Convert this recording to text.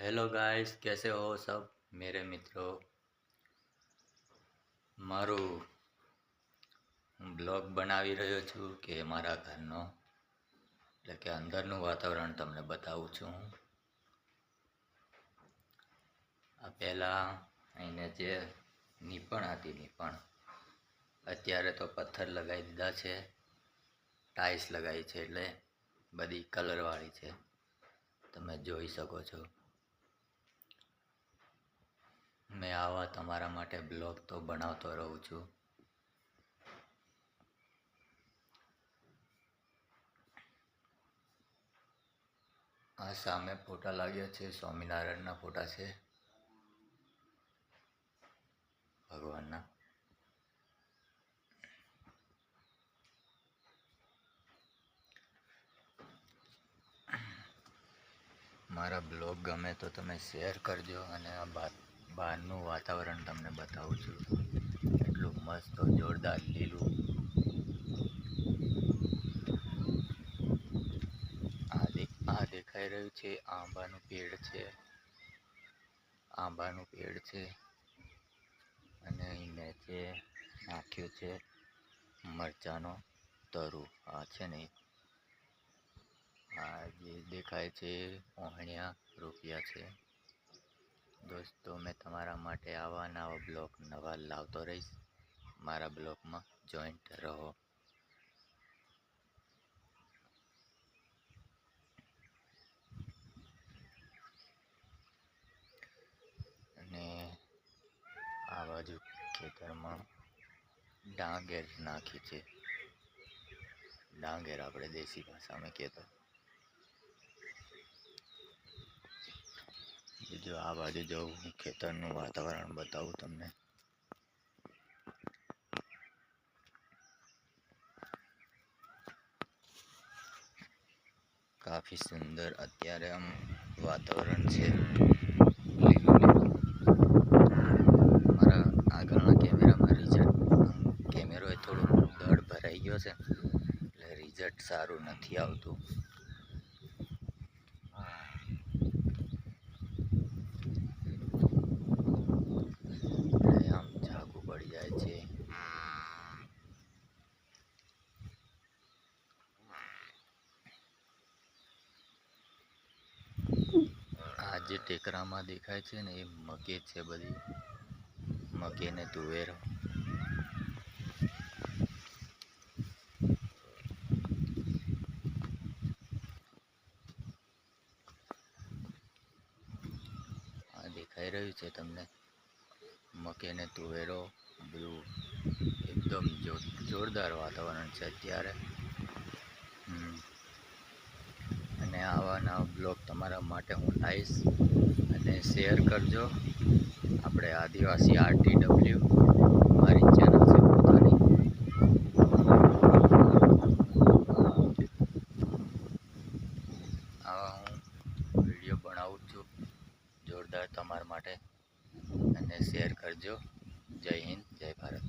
Hello guys, कैसे हो सब मेरे मित्रों। મારું હું બ્લોગ બનાવી રહ્યો છું કે મારા ઘરનો એટલે કે અંદરનું વાતાવરણ તમને બતાવું છું. આ પહેલાં અહીંને જે નીપણ હતી નીપણ અત્યારે તો પથ્થર લગાવી દીધા છે, ટાઇલ્સ લગાવી છે એટલે બધી કલરવાળી છે, તમે જોઈ શકો છો. મેં આવા તમારા માટે બ્લોગ તો બનાવતો રહું છું. આ સામે ફોટા લાગ્યા છે, સ્વામિનારાયણના ફોટા છે ભગવાનના. મારા બ્લોગ ગમે તો તમે શેર કરજો અને આ બહારનું વાતાવરણ તમને બતાવું છું. એટલું મસ્ત જોરદાર લીલું. આ દેખાઈ રહ્યું છે આંબાનું પેડ છે, આંબાનું પેડ છે અને અહીં નીચે નાખ્યું છે મરચાંનો તરુ. આ છે ને આ જે દેખાય છે ઓહણિયા રૂપિયા છે. દોસ્તો, મેં તમારા માટે આવા નવા બ્લોગ નવા લાવતો રહીશ. મારા બ્લોગમાં જોઈન્ટ રહો. અને આ બાજુ ખેતરમાં ડાંગેર નાખી છે. ડાંગેર આપણે દેશી ભાષામાં કહેતો. બીજું આ બાજુ જવું, ખેતરનું વાતાવરણ બતાવું તમને. કાફી સુંદર અત્યારે આમ વાતાવરણ છે, લીલું લીલું. મારા આગળના કેમેરામાં કેમેરો એ થોડું દળ ભરાઈ ગયો છે એટલે રિઝલ્ટ સારું નથી આવતું. આમ ઝાકું પડી જાય છે. આ જે ટેકરામાં દેખાય છે ને એ મકે છે, બધી મકે ને તુવેરો. આ દેખાઈ રહ્યું છે તમને મકે ને તુવેરો. બધું એકદમ જોરદાર વાતાવરણ છે અત્યારે. અને આવા નવા બ્લોગ તમારા માટે હું લાવીશ અને શેર કરજો. આપણે આદિવાસી RTW મારી ચેનલ છે પોતાની. આવા હું વિડીયો બનાવું છું જોરદાર તમારા માટે, અને શેર કરજો. જય હિન્દ, જય ભારત.